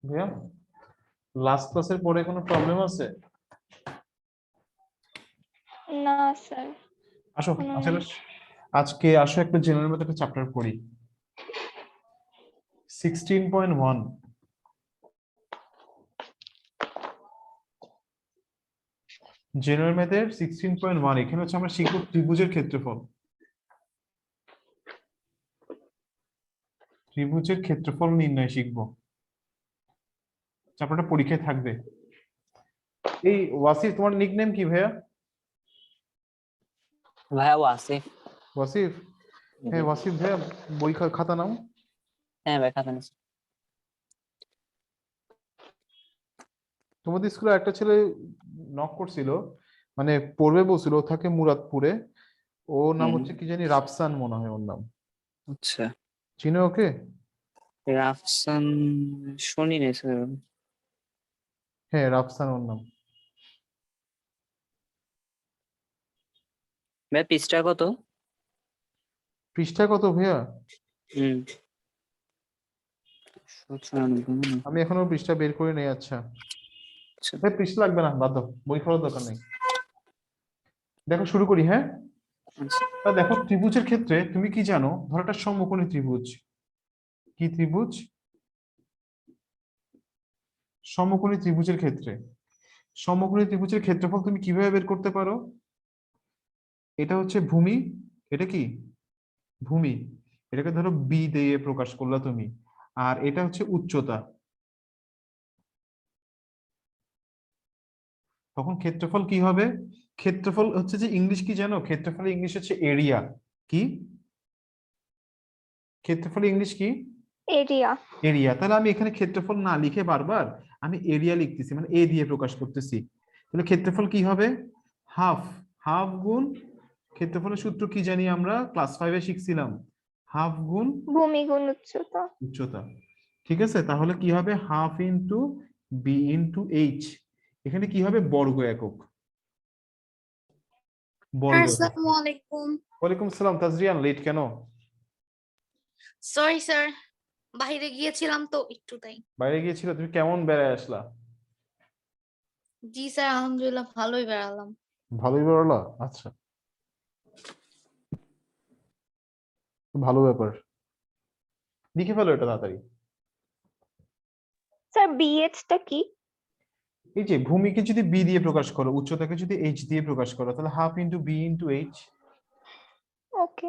ভাইয়া, লাস্ট ক্লাসের পরে কোনো প্রবলেম আছে? না স্যার, আসো কোনো আসলে আজকে আসো একটা জেনারেল ম্যাথ একটা চ্যাপ্টার পড়ি। 16.1 জেনারেল ম্যাথের 16.1 এখানে হচ্ছে আমরা শিখব ত্রিভুজের ক্ষেত্রফল। ত্রিভুজের ক্ষেত্রফল নির্ণয় শিখব, চ্যাপ্টারটা পরীক্ষায় থাকবে। এই ওয়াসিফ, তোমার নিকনেম কি ভাইয়া? ভাইয়া ওয়াসিফ। ওয়াসিফ, হ্যাঁ ওয়াসিফ ভাইয়া, বই খাতা নাও। হ্যাঁ ভাই খাতা নিচ্ছি। তোমাদের স্কুলে একটা ছেলে নক করছিল, মানে পড়বে বলছিল, ও থাকে মুরাদপুরে। ওর নাম হচ্ছে কি জানি, রাফসান মনে হয় ওর নাম। আচ্ছা, চিনো ওকে? রাফসান শুনি নাই স্যার। হ্যাঁ রাফসান ওর নাম। ভাই পৃষ্ঠা কত? পৃষ্ঠা কত ভাইয়া? 194। আমি এখনো পৃষ্ঠা বের করে নেই। আচ্ছা আচ্ছা ভাই, পৃষ্ঠা লাগবে না, বাদ দাও, বই খোলার দরকার নেই। দেখো শুরু করি, হ্যাঁ। আচ্ছা। তা দেখো, ত্রিভুজের ক্ষেত্রে তুমি কি জানো? ধরো একটা সমকোণী ত্রিভুজ। কি ত্রিভুজ? সমকোণী ত্রিভুজের ক্ষেত্রে সমকোণী ত্রিভুজের ক্ষেত্রফল তুমি কিভাবে বের করতে পারো? এটা হচ্ছে ভূমি, এটা কি ভূমি, এটাকে ধরো বি দিয়ে প্রকাশ করলা তুমি, আর এটা হচ্ছে উচ্চতা। তখন ক্ষেত্রফল কি হবে? ক্ষেত্রফল হচ্ছে যে ইংলিশ কি জানো? ক্ষেত্রফল ইংলিশ হচ্ছে এরিয়া। কি ক্ষেত্রফল ইংলিশ কি? এরিয়া। এরিয়া। তাহলে আমি এখানে ক্ষেত্রফল না লিখে বারবার আমি এরিয়া লিখতেছি, মানে এ দিয়ে প্রকাশ করতেছি। তাহলে ক্ষেত্রফল কি হবে? হাফ। হাফ গুণ, ক্ষেত্রফলের সূত্র কি জানি আমরা ক্লাস 5-এ শিখছিলাম, হাফ গুণ ভূমি গুণ উচ্চতা। উচ্চতা। ঠিক আছে, তাহলে কি হবে? Half into B into H. এখানে কি হবে? বর্গ একক। বর্গ একক। আসসালামু আলাইকুম। ওয়ালাইকুম সালাম। তাজরিয়ান, লেট কেন? সরি স্যার, বাইরে গিয়েছিলাম তো একটু তাই। বাইরে গিয়েছিল? তুমি কেমন বেড়ায় আসলা? জি স্যার, আলহামদুলিল্লাহ ভালোই বেড়ালাম। ভালোই বেরোলা? আচ্ছা, ভালো ব্যাপার। লিখে ফেলো এটা তাড়াতাড়ি। স্যার বিএইচ টা কি? এই যে ভূমিকে যদি বি দিয়ে প্রকাশ করো, উচ্চতাকে যদি এইচ দিয়ে প্রকাশ করো, তাহলে half into B into H. Okay.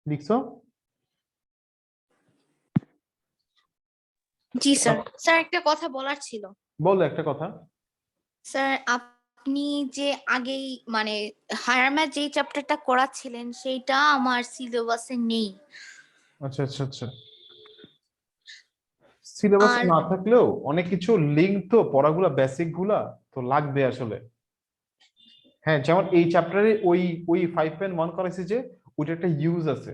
লিখছো? জি স্যার। স্যার একটা কথা বলার ছিল। বলো একটা কথা। স্যার আপনি যে আগেই মানে হায়ার ম্যাথ যেই চ্যাপ্টারটা করাচ্ছিলেন সেইটা আমার সিলেবাসে নেই। আচ্ছা আচ্ছা আচ্ছা, সিলেবাসে আর না থাকলেও অনেক কিছু লিঙ্ক তো, পড়াগুলা বেসিক গুলা তো লাগবে আসলে। হ্যাঁ, যেমন এই চ্যাপ্টারে ওই ওই 5.1 করাইছে যে, ওইটা একটা ইউজ আছে,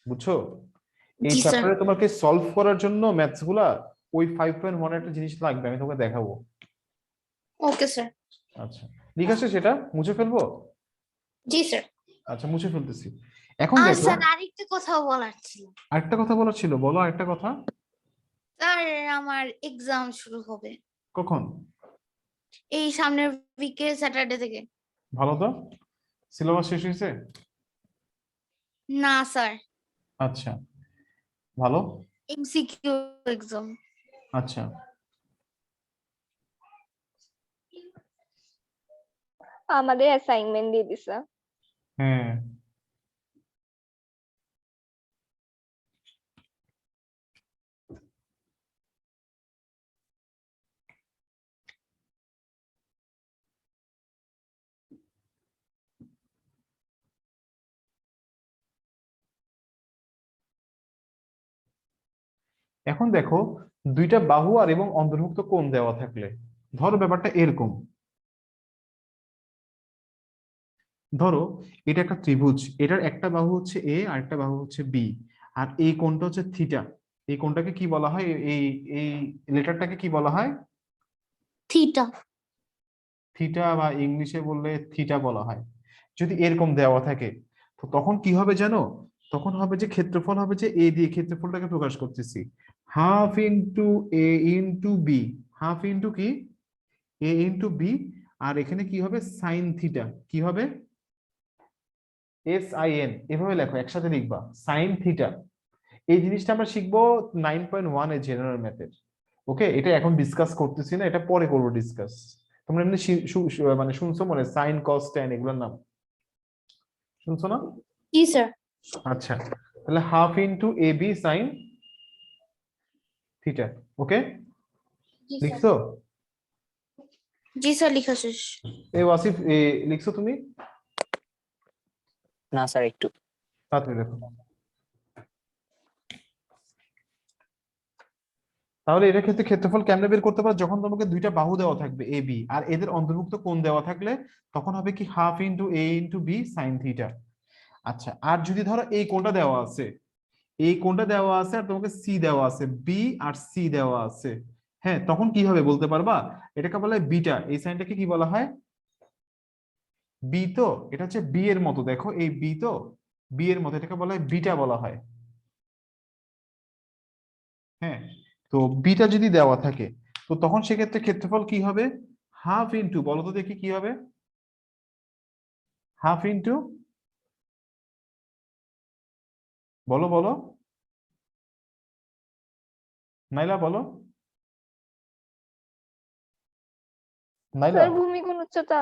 বুঝছো? এই জি স্যার। চ্যাপ্টারে তোমাকে সলভ করার জন্য ম্যাথস গুলা ওই 5.1 একটা জিনিস লাগবে, আমি তোমাকে দেখাবো। Okay sir. আচ্ছা, ঠিক আছে, সেটা মুছে ফেলবো। জি স্যার। আচ্ছা, মুছে ফেলতেছি। এখন আর দেখো, স্যার আরেকটা কথা বলার ছিল। আরেকটা কথা বলার ছিল, বলো আরেকটা কথা। স্যার আমার এক্সাম শুরু হবে কখন? এই সামনের উইকে, স্যাটারডে থেকে। ভালো তো, সিলেবাস শেষ হয়েছে? না স্যার, আচ্ছা, ভালো। MCQ exam. আচ্ছা, আমাদের অ্যাসাইনমেন্ট দিয়ে দিছে। হ্যাঁ। এখন দেখো, দুইটা বাহু আর এবং অন্তর্ভুক্ত কোণ দেওয়া থাকলে, ধরো ব্যাপারটা এরকম। ধরো এটা একটা ত্রিভুজ, এটার একটা বাহু হচ্ছে এ আর একটা বাহু হচ্ছে বি, আর এই কোণটা হচ্ছে থিটা। এই কোণটাকে কি বলা হয়? এই এই লেটারটাকে কি বলা হয়? থিটা। থিটা বা ইংলিশে বললে থিটা বলা হয়, যদি এরকম দেওয়া থাকে, তো তখন কি হবে জানো? তখন হবে যে ক্ষেত্রফল হবে যে এ দিয়ে ক্ষেত্রফলটাকে প্রকাশ করতেছি, হাফ ইন্টু এ ইন্টু বি। হাফ ইন্টু কি? এ ইন্টু বি। আর এখানে কি হবে? Sine theta. কি হবে? SIN, এভাবে লেখো, একসাথে লিখবা সাইন থিটা। এই জিনিসটা আমরা শিখবো 9.1 এর জেনারেল ম্যাথের। ওকে, এটা এখন ডিসকাস করতেছি না, এটা পরে করবো ডিসকাস। তোমরা এমনি মানে শুনছো মনে সাইন কস ট্যান এগুলোর নাম শুনছো না? জি স্যার। আচ্ছা, তাহলে half into A B sine theta. Okay, G sir. লিখছো? জি স্যার, লেখা শেষ। এই ওয়াসিফ, লিখছো তুমি? না স্যার, একটু। তাড়াতাড়ি দেখো। তাহলে এটার ক্ষেত্রে ক্ষেত্রফল কেমনে বের করতে পারো? যখন তোমাকে দুইটা বাহু দেওয়া থাকবে এ বি, আর এদের অন্তর্ভুক্ত কোণ দেওয়া থাকলে তখন হবে কি হাফ ইন্টু এ ইন্টু বি সাইন থিটা। আচ্ছা, আর যদি ধরো এই কোণটা দেওয়া আছে, এই কোণটা দেওয়া আছে আর তোমাকে সি দেওয়া আছে, বি আর সি দেওয়া আছে, হ্যাঁ, তখন কি হবে বলতে পারবা? এটাকে বলা হয় বিটা। এই সাইনটাকে কি বলা হয়? বি। তো এটা হচ্ছে বি এর মতো, দেখো এই বি, তো বি এর মতো, এটাকে বলা হয় বিটা বলা হয়। হ্যাঁ, তো বিটা যদি দেওয়া থাকে, তো তখন সেক্ষেত্রে ক্ষেত্রফল কি হবে? হাফ ইন্টু, বলো তো দেখি কি হবে? হাফ ইন্টু, বলো বলো, নাইলা বলো, নাইলা। স্যার ভূমি গুণ উচ্চতা।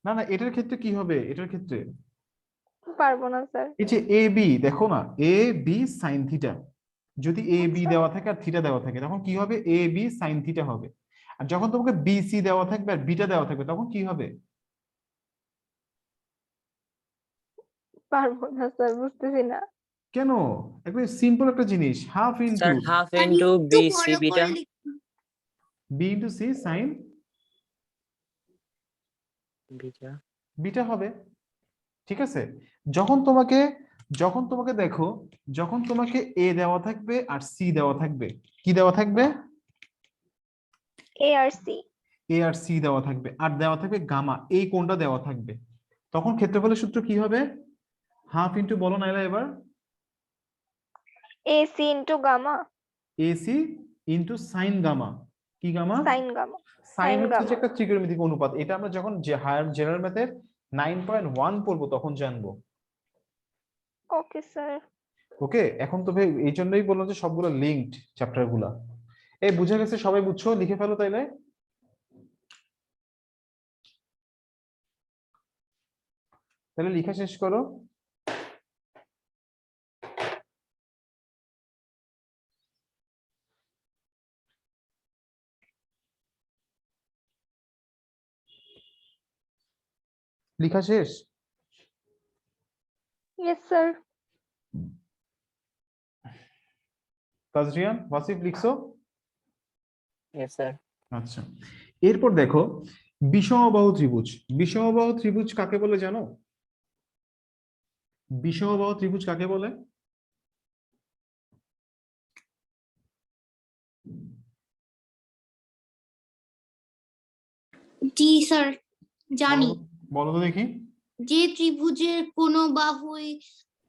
না না, এটার ক্ষেত্রে কি হবে? এটার ক্ষেত্রে পারবো না স্যার। এই যে এ বি, দেখো না, এ বি সাইন থিটা, যদি এ বি আচ্ছা, দেওয়া থাকে আর থিটা দেওয়া থাকে তখন কি হবে? এ বি সাইন থিটা হবে। আর যখন তোমাকে বি সি দেওয়া থাকবে আর বিটা দেওয়া থাকবে তখন কি হবে? পারবো না স্যার, বুঝতেছি না। কেন? একদম সিম্পল একটা জিনিস, half into sir half sir into একটু বি সি বড় বিটা। করে লিখুন। B into C sine beta. Beta হবে। ঠিক আছে, যখন তোমাকে, যখন তোমাকে দেখো, যখন তোমাকে এ দেওয়া থাকবে আর সি দেওয়া থাকবে, কি দেওয়া থাকবে? এ আর সি। এ আর সি দেওয়া থাকবে, আর দেওয়া থাকবে গামা, এই কোণটা দেওয়া থাকবে, তখন ক্ষেত্রফলের সূত্র কি হবে? হাফ ইন্টু, বলো নাইলা এবার। A C into gamma AC into sine gamma. কি gamma? Sine gamma. Sine sine হচ্ছে যে গামা। একটা ত্রিকোণমিতিক অনুপাত, এটা আমরা যখন যে হায়ার জেনারেল ম্যাথের 9.1 পড়বো তখন জানবো। Okay sir. ওকে, এখন তো ভাই এই জন্যই বললাম যে সবগুলো লিঙ্কড চ্যাপ্টার গুলা। এই বুঝে গেছে? সবাই বুঝছো? লিখে ফেলো তাইলে। তাহলে লেখা শেষ করো। লেখা শেষ? Yes sir. তাজরিয়ান, ওয়াসিফ, লিখছো? Yes sir. আচ্ছা, এরপর দেখো বিষমবাহু ত্রিভুজ। বিষমবাহু ত্রিভুজ কাকে বলে জানো? বিষমবাহু ত্রিভুজ কাকে বলে? জি স্যার, জানি। বলো বলো তো দেখি। যে ত্রিভুজের কোনো বাহুই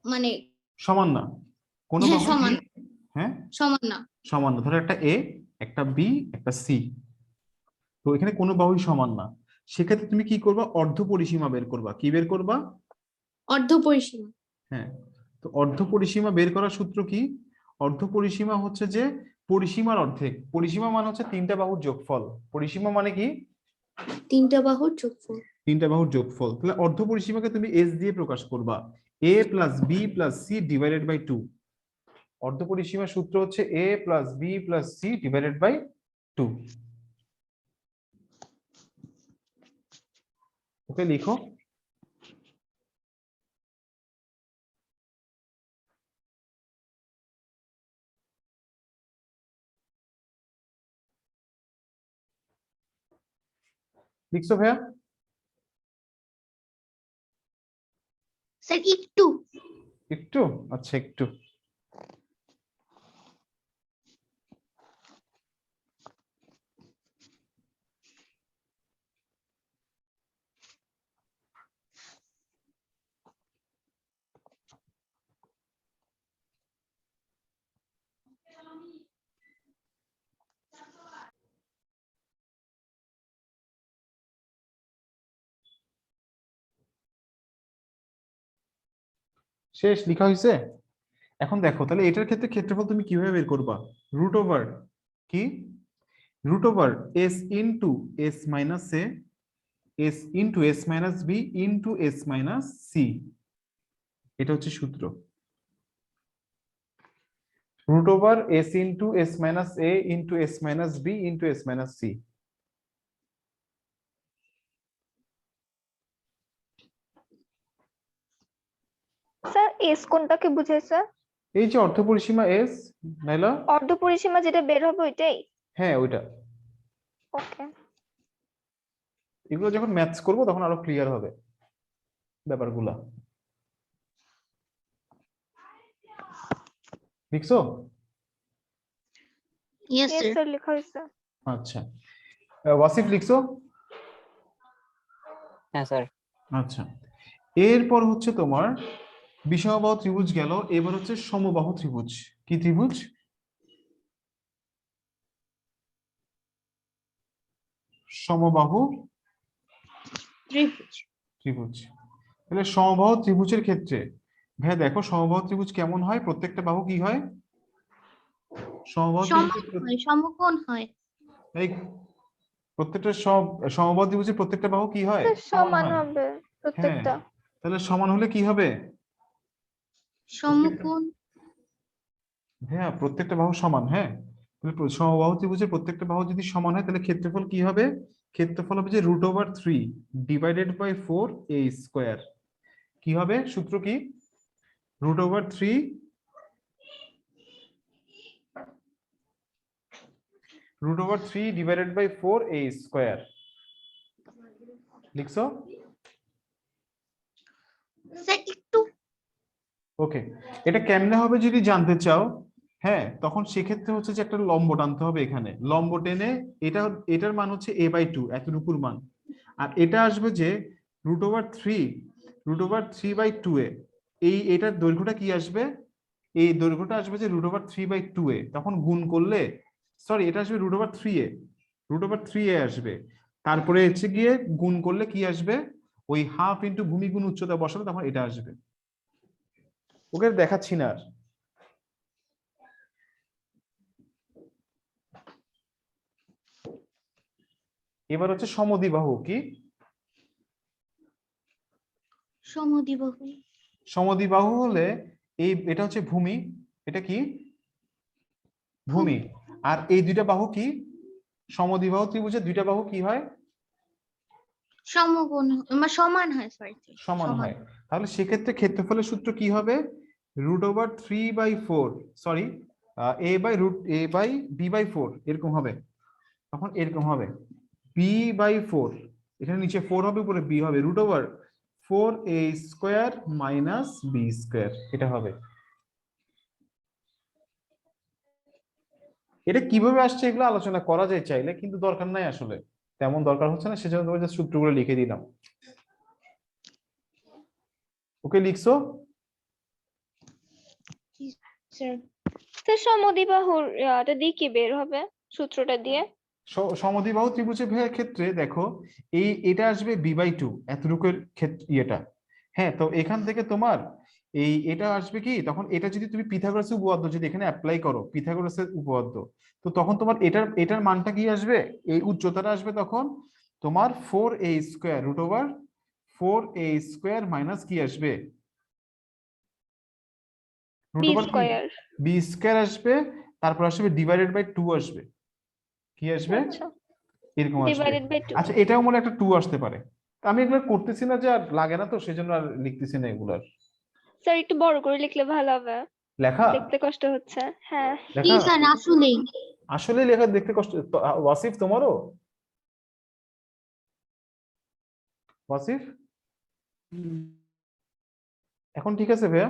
মানে সমান না, কোন হ্যাঁ বাহু কি? সমান, হ্যাঁ, সমান না। সমান না। ধরো একটা এ, একটা বি, একটা সি, তো এখানে কোনো বাহুই সমান না। সেক্ষেত্রে তুমি কি করবা? অর্ধ পরিসীমা বের করবা। কি বের করবা? অর্ধ পরিসীমা। হ্যাঁ, তো অর্ধ পরিসীমা বের করার সূত্র কি? অর্ধ পরিসীমা হচ্ছে যে পরিসীমার অর্ধেক। পরিসীমা মানে হচ্ছে তিনটা বাহুর যোগফল। পরিসীমা মানে কি? তিনটা বাহুর যোগফল। তিনটা বাহুর যোগফল। তাহলে অর্ধ পরিসীমাকে তুমি এস দিয়ে প্রকাশ করবা, A plus B plus C divided by 2। অর্ধ পরিসীমার সূত্র হচ্ছে A plus B plus C divided by 2। Okay, লিখো। লিখছো ভাইয়া? স্যার একটু। একটু, আচ্ছা একটু। শেষ, লেখা হয়েছে। এখন দেখো তাহলে এটার ক্ষেত্রে ক্ষেত্রফল তুমি কিভাবে বের করবা? রুট ওভার কি, root over S into S minus A, S into S minus B into S minus C, এটা হচ্ছে সূত্র। Root over S into S minus A into S minus B into S minus C. Sir S কোনটাকে বুঝাইছে? এই যে অর্ধপরিসীমা S, Naila? অর্ধ পরিসীমা যেটা বের হবে ওইটাই? হ্যাঁ ওইটা। ওকে। এগুলো যখন ম্যাথস করবো তখন আরো ক্লিয়ার হবে ব্যাপারগুলা। লিখছো? Yes yes sir. স্যার, লেখা হয়েছে। আচ্ছা, ওয়াসিফ লিখছো? হ্যাঁ স্যার। আচ্ছা, এরপর হচ্ছে তোমার বিষমবাহু ত্রিভুজ গেল, এবার হচ্ছে সমবাহু ত্রিভুজ। কি ত্রিভুজ? সমবাহু ত্রিভুজ। ত্রিভুজ। তাহলে সমবাহু ত্রিভুজের ক্ষেত্রে ভাইয়া দেখো সমবাহু ত্রিভুজ কেমন হয়, প্রত্যেকটা বাহু কি হয়? সমবাহু সমান ত্রিভুজের হয়, সমকোণ হয়। এই প্রত্যেকটা সমবাহু ত্রিভুজের প্রত্যেকটা বাহু কি হয়? স্যার সমান সমান হয়। হবে হ্যাঁ, প্রত্যেকটা। তাহলে সমান হলে কি হবে? সমকোণ। হ্যাঁ, প্রত্যেকটা বাহু সমান। হ্যাঁ, তাহলে সমবাহু ত্রিভুজের প্রত্যেকটা বাহু যদি সমান হয় তাহলে ক্ষেত্রফল কি হবে? ক্ষেত্রফল হবে যে root over 3 divided by 4 a square. কি হবে সূত্র কি? Root over 3 divided by 4 a square. লিখছো? স্যার একটু ওকে, এটা কেমনে হবে যদি জানতে চাও, হ্যাঁ তখন সেক্ষেত্রে হচ্ছে যে একটা লম্ব টানতে হবে এখানে। লম্ব টেনে এটা, এটার মান হচ্ছে a বাই 2, এতটুকুর মান। আর এটা আসবে যে রুট ওভার 3 বাই 2 এ, এই এটার দৈর্ঘ্যটা কি আসবে? এই দৈর্ঘ্যটা আসবে যে রুট ওভার 3 বাই 2 এ, তখন গুণ করলে, সরি এটা আসবে রুট ওভার 3 এ, রুট ওভার 3 এ আসবে। তারপরে হচ্ছে গিয়ে গুণ করলে কি আসবে? ওই হাফ ইন্টু ভূমি গুণ উচ্চতা বসালে তখন এটা আসবে। ওকে দেখাচ্ছি না আর। এবার হচ্ছে সমদ্বিবাহু। কি? সমদ্বিবাহু। সমদ্বিবাহু হলে এই এটা হচ্ছে ভূমি, এটা কি? ভূমি। আর এই দুইটা বাহু কি? সমদ্বিবাহু ত্রিভুজের দুইটা বাহু কি হয়? সমকোণ বা সমান হয়, সরি সমান হয়। তাহলে সেক্ষেত্রে ক্ষেত্রফলের সূত্র কি হবে? Root over 3 by 4, sorry a by root a by b by 4 এরকম হবে। তখন এরকম হবে বি বাই 4, এখানে নিচে 4 হবে উপরে বি হবে, root over 4 a square minus B square, এটা হবে। এটা কিভাবে আসছে এগুলো আলোচনা করা যায় চাইলে, কিন্তু দরকার নাই আসলে, তেমন দরকার হচ্ছে না, সেজন্য তোমার যে সূত্রগুলো লিখে দিলাম। ওকে লিখছো? স্যার। স্যার সমদ্বিবাহুর এটা দিয়ে কি বের হবে সূত্রটা দিয়ে? সমদ্বিবাহু ত্রিভুজের ভাইয়ের ক্ষেত্রে দেখো এই এটা আসবে বি বাই 2 এতটুকুর ক্ষেত্রে ইয়েটা। হ্যাঁ, তো এখান থেকে তোমার এই এটা আসবে কি, তখন এটা যদি তুমি পিথাগোরাসের উপপাদ্য যদি এখানে অ্যাপ্লাই করো, পিথাগোরাসের উপপাদ্য, তো তখন তোমার এটার মানটা কি আসবে? এই উচ্চতাটা আসবে তখন তোমার 4 a square root over 4 a square minus কি আসবে? রুট বি ওভার কি? স্কয়ার। বি স্কোয়ার আসবে, তারপর আসবে ডিভাইডেড বাই 2 আসবে। কি আসবে? আচ্ছা, এরকম আসবে। Divided by 2। আচ্ছা, এটাও মনে একটা 2 আসতে পারে। আমি এগুলো করতেছি না যে আর লাগে না, তো সেজন্য আর লিখতেছি না এগুলার। স্যার একটু বড় করে লিখলে ভালো হবে, লেখা দেখতে কষ্ট হচ্ছে। হ্যাঁ। জি লেখা স্যার, আসলেই। আসলে লেখা দেখতে কষ্ট ওয়াসিফ তোমারও? ওয়াসিফ এখন ঠিক আছে ভাইয়া?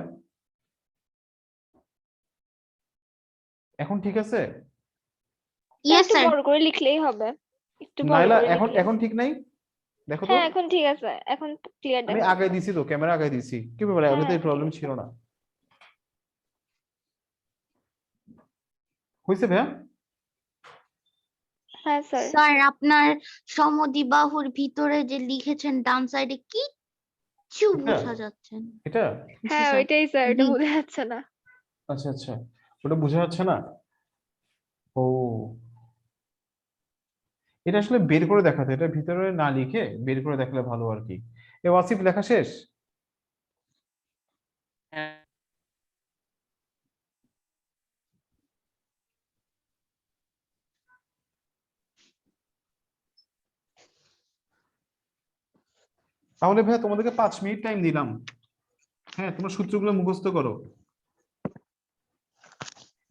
এখন ঠিক আছে? স্যার ইয়েস একটু স্যার। বড় করে লিখলেই হবে, একটু বড় নাইলা করে এখন লিখলে। এখন ঠিক নাই? দেখো তো, হ্যাঁ এখন ঠিক আছে, এখন ক্লিয়ার আমি দেখা আগায় যাচ্ছে। দিছি তো, ক্যামেরা আগায় দিছি, কি ব্যাপার, আগে তো হ্যাঁ এই প্রবলেম ঠিক আছে। ছিল না। হয়েছে ভাইয়া? হ্যাঁ স্যার। স্যার আপনার সমদ্বিবাহুর ভিতরে যে লিখেছেন ডান সাইডে কি? কিচ্ছু এটা? বোঝা যাচ্ছে না। এটা জি হ্যাঁ স্যার। ওইটাই স্যার, ওটা জি। বোঝা যাচ্ছে না। আচ্ছা আচ্ছা, ওটা বোঝা যাচ্ছে না। ও, এটা আসলে বের করে দেখাতে, এটা ভিতরে না লিখে বের করে দেখালে ভালো আর কি। এ ওয়াসিফ, লেখা শেষ? হ্যাঁ তাহলে ভাইয়া তোমাদেরকে 5 মিনিট টাইম দিলাম। হ্যাঁ, তোমরা সূত্রগুলো মুখস্থ করো।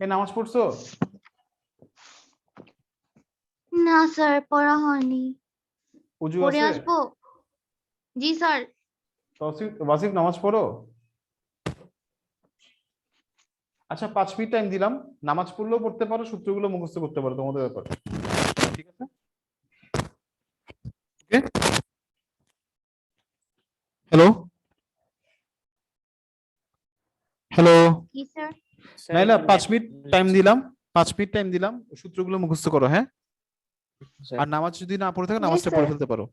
এ নামাজ পড়ছো? না স্যার, পড়া হয়নি। উজু পড়ে আছে? আসবো। জি স্যার। ওয়াসিফ, ওয়াসিফ নামাজ পড়ো। আচ্ছা, 5 মিনিট টাইম দিলাম, নামাজ পড়লেও পড়তে পারো, সূত্রগুলো মুখস্থ করতে পারো, তোমাদের ব্যাপার। ঠিক আছে? হ্যালো হ্যালো, কি স্যার? স্যার নাইলা, একটু 5 মিনিট টাইম দিলাম, 5 মিনিট টাইম দিলাম, সূত্রগুলো মুখস্থ করো, হ্যাঁ? স্যার আর নামাজ যদি না পড়ে থাকো, জি নামাজটা স্যার। পড়ে ফেলতে পারো।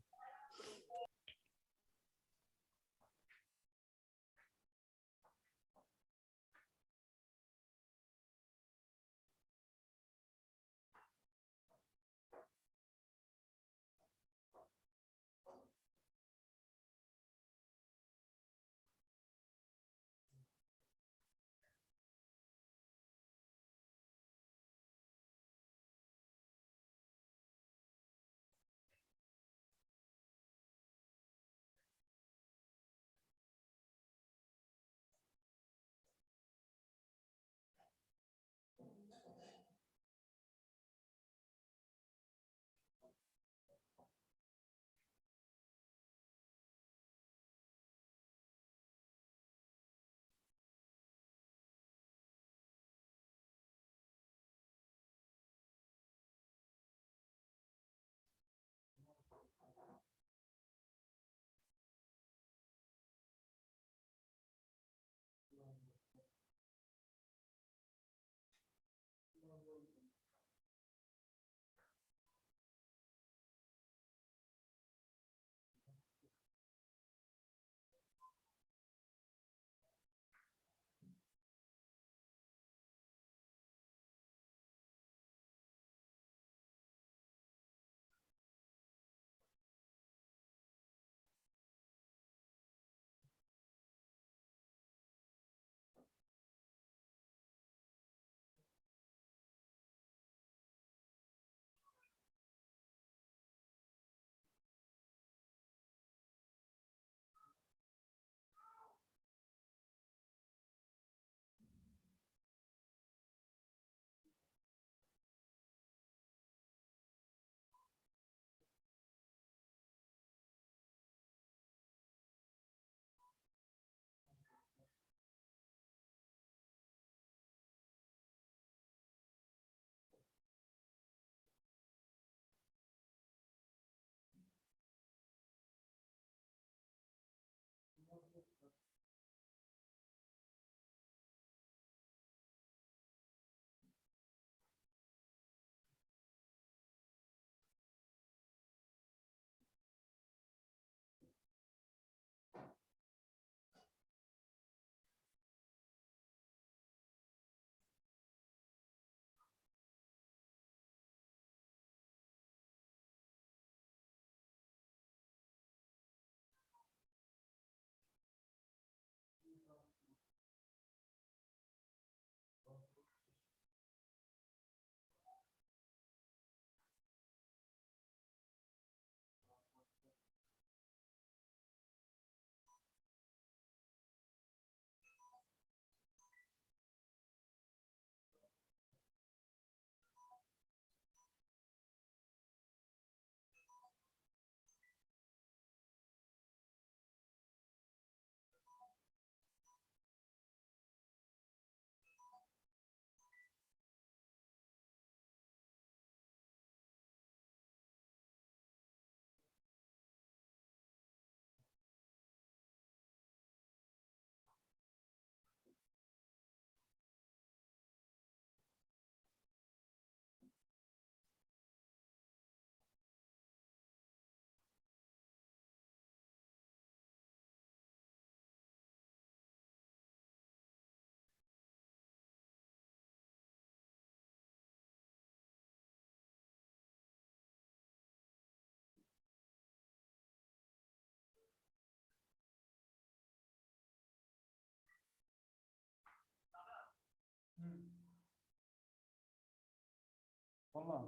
বললাম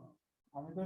আমি তো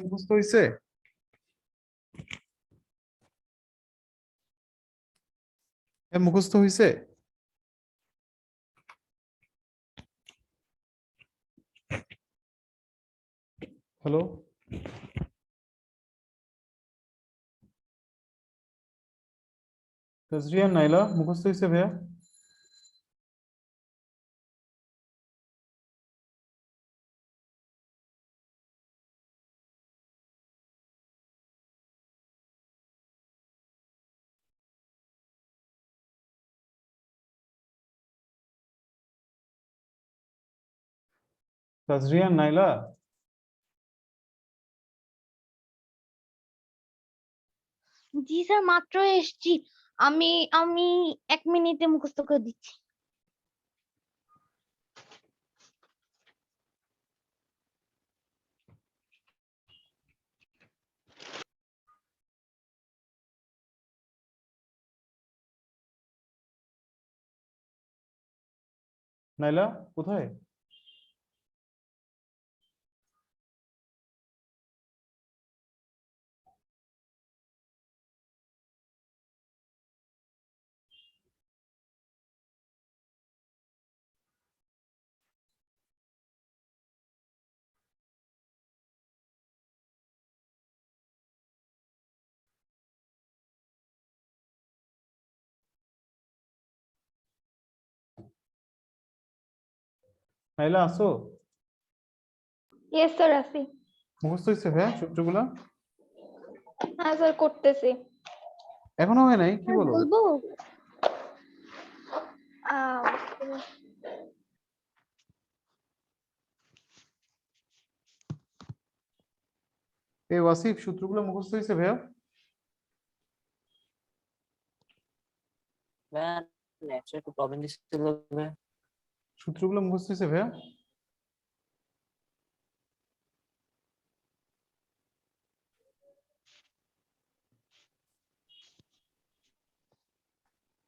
মুখস্থ হয়েছে? মুখস্থ হয়েছে? হ্যালো, তাজরিয়া নাইলা মুখস্থ হয়েছে ভাইয়া? তাজরিয়া নাইলা, জি স্যার, মাত্র এসেছি। আমি আমি 1 মিনিটে মুখস্থ করে দিচ্ছি। নাইলা কোথায়? নাইলা আসো? ইয়েস স্যার, আছি। মুখস্থ হয়েছে ভাইয়া সূত্রগুলা? হ্যাঁ স্যার, করতেছি। এখনো হয় নাই? কি স্যার বলো? বলবো? এই ওয়াসিফ সূত্রগুলো মুখস্থ হয়েছে ভাইয়া? ভাইয়া নেটে একটু প্রবলেম দিচ্ছিল ভাইয়া। সূত্রগুলো মুখস্থ হয়েছে ভাইয়া?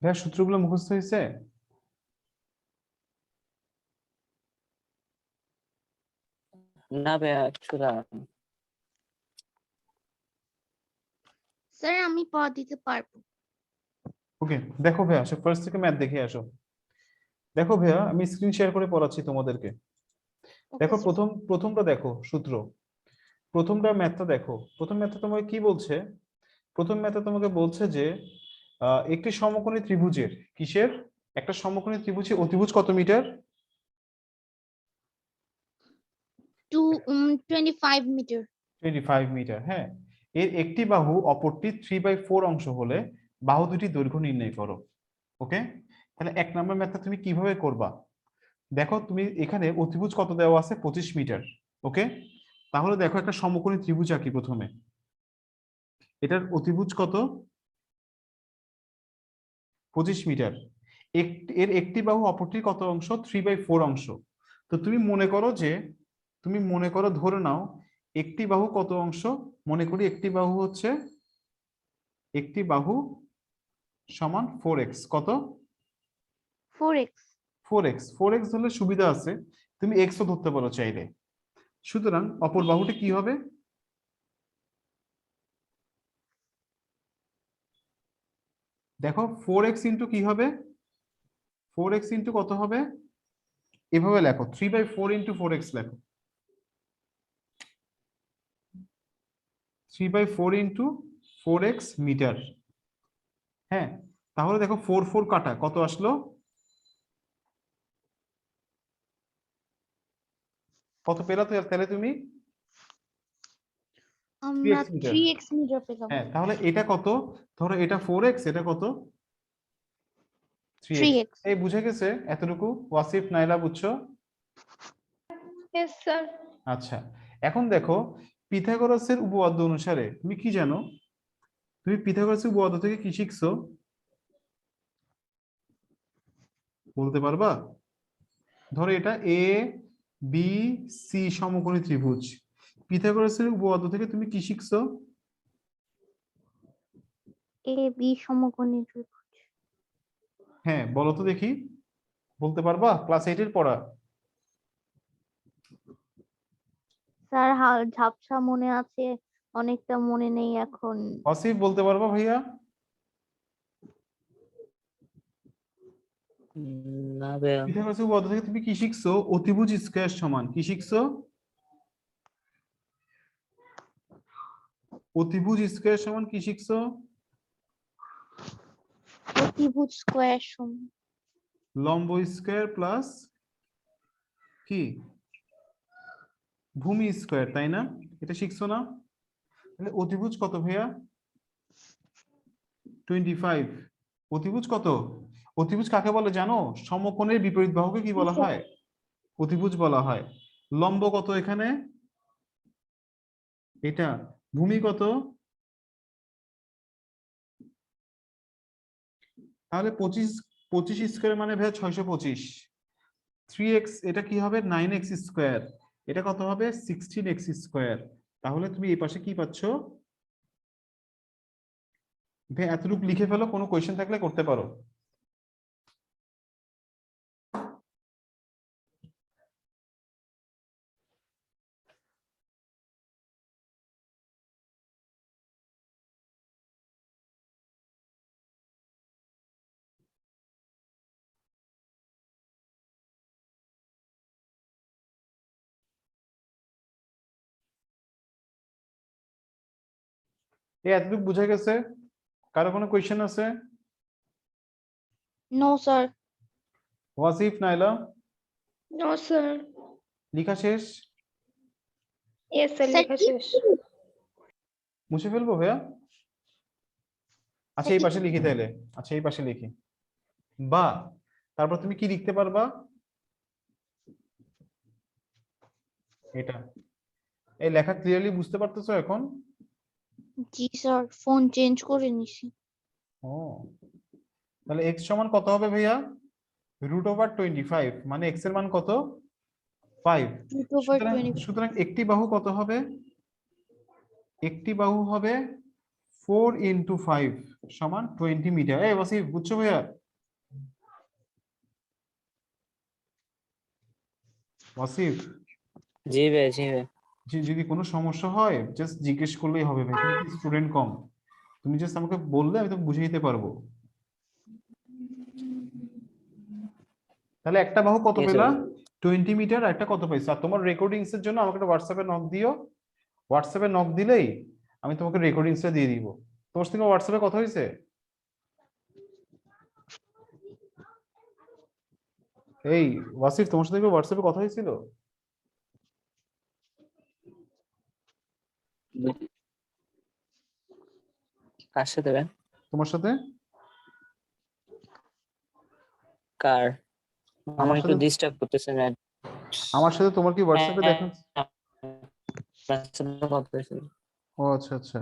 ভাইয়া সূত্রগুলো মুখস্থ হয়েছে? না ভাইয়া একটু দাঁড়ান। স্যার আমি পড়া দিতে পারবো। ওকে, দেখো ভাইয়া ফার্স্ট থেকে ম্যাথ দেখে আসো। দেখো ভাইয়া আমি স্ক্রিন শেয়ার করে পড়াচ্ছি তোমাদেরকে। দেখো প্রথমটা দেখো সূত্র, প্রথমটা ম্যাথটা দেখো। প্রথম ম্যাথটা তোমাকে কি বলছে? প্রথম ম্যাথে তোমাকে বলছে যে একটি সমকোণী ত্রিভুজের কিসের, একটা সমকোণী ত্রিভুজের অতিভুজ কত মিটার? 25 মিটার। 25 মিটার। হ্যাঁ, এর একটি বাহু অপরটি 3/4 অংশ হলে বাহু দুটি দৈর্ঘ্য নির্ণয় করো। ওকে, তাহলে 1 নম্বর ম্যাথটা তুমি কিভাবে করবা? দেখো তুমি এখানে অতিভুজ কত দেওয়া আছে? 25 মিটার। ওকে, তাহলে দেখো একটা সমকোণী ত্রিভুজ আঁকি প্রথমে। এটার অতিভুজ কত? 25 মিটার। এর একটি বাহু অপরটির কত অংশ? 3/4 অংশ। তো তুমি মনে করো ধরে নাও একটি বাহু কত অংশ? মনে করি একটি বাহু হচ্ছে, একটি বাহু সমান 4x। কত? 4x। 4x ধরলে সুবিধা আছে, তুমি x ও ধরতে পারো চাইলে। সুতরাং অপর বাহুটি কি হবে? দেখো 4x ইন্টু কি হবে? 4x ইন্টু কত হবে? এভাবে লেখো, 3/4 ইন্টু 4x লেখো। 3/4 ইন্টু 4x মিটার। হ্যাঁ, তাহলে দেখো 4 4 কাটা কত আসলো? কত পেলা তাহলে তুমি? আমরা 3x মিটার। 3x মিটার পেলাম। হ্যাঁ, তাহলে এটা কত? ধরো এটা 4x, এটা কত? 3x। 3x। এই বুঝে গেছে এতটুকু? ওয়াসিফ, নাইলা বুঝছো? Yes sir. আচ্ছা, এখন দেখো পিথাগোরাসের উপপাদ্য অনুসারে তুমি কি জানো? তুমি পিথাগোরাসের উপপাদ্য থেকে কি শিখছো বলতে পারবা? ধরো এটা এ বি সি সমকোণী ত্রিভুজ। পিথাগোরাসের উপপাদ্য থেকে তুমি কি শিখছো? এ বি সমকোণী ত্রিভুজ। হ্যাঁ, বলো তো দেখি, বলতে পারবা? ক্লাস 8 এর পড়া। স্যার ঝাপসা মনে আছে, অনেকটা মনে নেই এখন। ওয়াসিফ বলতে পারবা ভাইয়া? না ভাইয়া। পিথাগোরাসের উপপাদ্য থেকে তুমি কি শিখছো? অতিভুজ স্কয়ার সমান কি শিখছো? অতিভুজ স্কয়ার সমান কি শিখছো? অতিভুজ স্কয়ার সমান লম্ব স্কয়ার প্লাস কি ভূমি স্কয়ার, তাই না? এটা শিখছো না? তাহলে অতিভুজ কত ভাইয়া? 25। অতিভুজ কত? অতিভুজ কাকে বলে জানো? সমকোণের বিপরীত বাহুকে কি বলা হয়? অতিভুজ বলা হয়। লম্ব কত এখানে? এটা। ভূমি কত? তাহলে 25 স্কয়ার মানে ভাইয়া 625। 3x এটা কি হবে? 9x square. এটা কত হবে? 16x square. তাহলে তুমি এই পাশে কি পাচ্ছ? ভাই এতটুকু লিখে ফেলো, কোনো কোয়েশ্চেন থাকলে করতে পারো। এই এতটুকু বুঝে গেছে? কারো কোনো কোয়েশ্চেন আছে? No sir. Wasif, Naila, no sir. লেখা শেষ? ইয়েস স্যার, লেখা শেষ। মুছে ফেলবো ভাইয়া? আচ্ছা এই পাশে লিখি তাহলে। আচ্ছা এই পাশে লিখি। বা তারপর তুমি কি লিখতে পারবা? এটা। এই লেখা ক্লিয়ারলি বুঝতে পারতেছো এখন? জি স্যার, ফোন চেঞ্জ করে নিছি। ও, তাহলে x সমান কত হবে ভাইয়া? √25, মানে x এর মান কত? 5। সুতরাং 2/25। সুতরাং একটি বাহু কত হবে? একটি বাহু হবে 4 × 5 সমান 20 মিটার। এই ওয়াসিফ বুঝছো ভাইয়া? ওয়াসিফ, জি ভাই, জি ভাই। যদি কোনো সমস্যা হয় জাস্ট জিজ্ঞেস করলেই হবে ভাই, তুমি স্টুডেন্ট কম, তুমি জাস্ট আমাকে বললে আমি তোমাকে বুঝিয়ে দিতে পারবো। তাহলে একটা বাহু কত ঠিক আছে পেলা? ভাই। 20 মিটার। আর একটা কত পাইছো? আর তোমার রেকর্ডিংস এর জন্য আমাকে একটা হোয়াটসঅ্যাপে নক দিও। হোয়াটসঅ্যাপে নক দিলেই আমি তোমাকে রেকর্ডিংসটা দিয়ে দিব। তোমার সঙ্গে হোয়াটসঅ্যাপে কথা হয়েছে? এই ওয়াসিফ, তোমার সাথে হোয়াটসঅ্যাপে কথা হয়েছিল? কার সাথে ভাই? তোমার সাথে? কার? আমার আমার একটু সাথে। ডিস্টার্ব করতেছে না। আমার সাথে তোমার কি হোয়াটসঅ্যাপে হ্যাঁ, দেখা? আপনার সাথে কথা হয়েছিল। ও আচ্ছা আচ্ছা,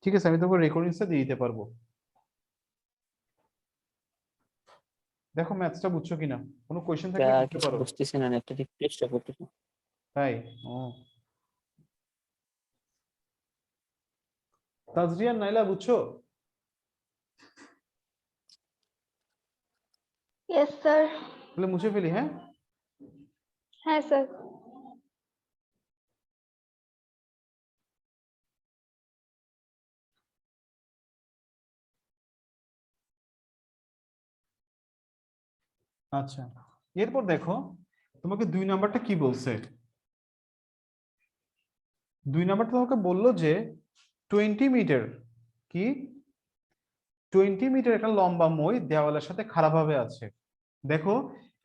ঠিক আছে, আমি তোমাকে রেকর্ডিংসটা দিয়ে দিতে পারবো। দেখো ম্যাথসটা বুঝছো কিনা, কোনো কোয়েশ্চেন থাকলে আর করতে কিছু পারো। বুঝতেছি না, একটা ডিস্টার্ব করতেছে। তাই? ও, তাজরিয়া, নাইলা বুঝছো? Yes sir. তাহলে মুছে ফেলি, হ্যাঁ? হ্যাঁ স্যার। আচ্ছা, এরপর দেখো তোমাকে 2 নাম্বারটা কি বলছে। 2 নাম্বারটা তোমাকে বললো যে 20 মিটার কি 20 মিটার একটা লম্বা মই দেওয়ালের সাথে খারাপভাবে আছে। দেখো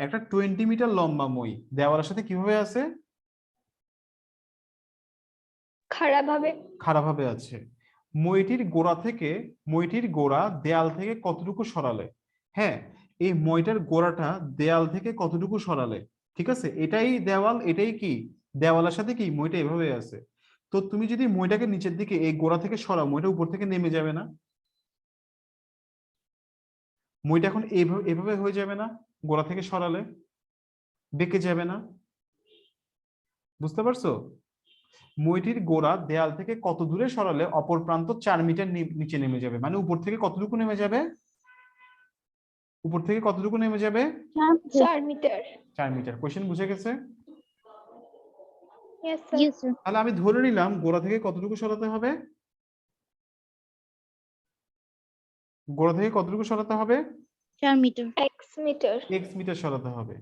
একটা 20 মিটার লম্বা মই দেওয়ালের সাথে কিভাবে আছে? খারাপভাবে। খারাপভাবে আছে। মইটির গোড়া দেয়াল থেকে কতটুকু সরালে? হ্যাঁ, এই মইটার গোড়াটা দেয়াল থেকে কতটুকু সরালে, ঠিক আছে, এটাই দেওয়াল, এটাই কি দেওয়ালের সাথে কি মইটা এভাবে আছে। তো তুমি যদি মইটাকে নিচের দিকে এই গোড়া থেকে সরাও, মইটা উপর থেকে নেমে যাবে না? মইটা এখন এইভাবে এভাবে হয়ে যাবে না? গোড়া থেকে সরালে বেঁকে যাবে না? বুঝতে পারছো? মইটির গোড়া দেয়াল থেকে কত দূরে সরালে অপর প্রান্ত 4 মিটার নিচে নেমে যাবে, মানে উপর থেকে কতটুকু নেমে যাবে? উপর থেকে কতটুকু নেমে যাবে? 4 মিটার। 4 মিটার। কোশ্চেন বুঝে গেছে? Yes sir. তাহলে আমি ধরে নিলাম গোড়া থেকে কতটুকু সরাতে হবে? গোড়া থেকে কতটুকু সরাতে হবে? 4 মিটার। x মিটার। x মিটার সরাতে হবে।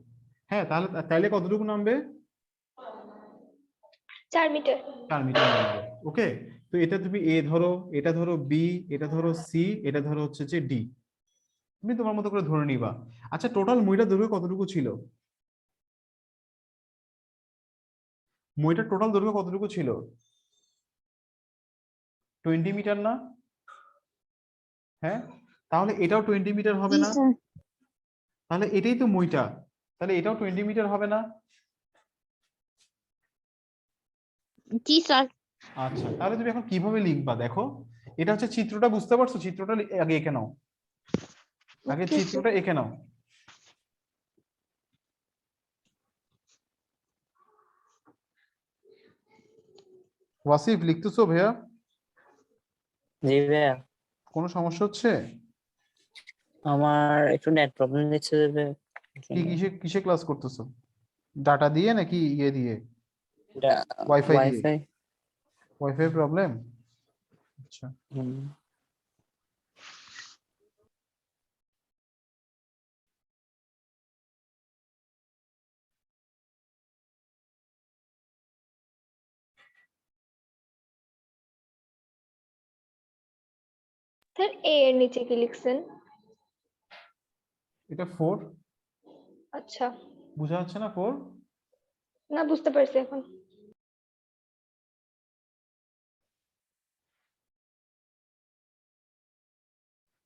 হ্যাঁ, তাহলে কতটুকু নামবে? 4 মিটার। 4 মিটার নামবে। ওকে, তো এটা তুমি এ ধরো, এটা ধরো বি, এটা ধরো সি, এটা ধরো হচ্ছে যে ডি। তুমি তোমার মতো করে ধরে নিবা। আচ্ছা, টোটাল মইটার দৈর্ঘ্য কতটুকু ছিল? মইটার টোটাল দৈর্ঘ্য কতটুকু ছিল? 20 মিটার না? হ্যাঁ, তাহলে এটাও 20 মিটার হবে না? তাহলে এটাই তো মইটা, তাহলে এটাও 20 মিটার হবে না? জি স্যার। আচ্ছা, তাহলে তুমি এখন কিভাবে লিখবা দেখো। এটা হচ্ছে চিত্রটা, বুঝতে পারছো? চিত্রটা আগে এঁকে নাও, আগে চিত্রটা এঁকে নাও। ওয়াসিফ, লিখতেছো ভাইয়া? জি ভাইয়া, কোনো সমস্যা হচ্ছে? আমার একটু নেট প্রবলেম দিচ্ছে যে কি কিসে কিসে ক্লাস করতেছো? ডাটা দিয়ে নাকি ইয়ে দিয়ে? এটা ওয়াইফাই দিয়ে? ওয়াইফাই। Wifi problem? আচ্ছা, স্যার a এর নিচে কি লিখছেন? এটা 4। আচ্ছা, বোঝা যাচ্ছে না 4? না বুঝতে পারছি এখন।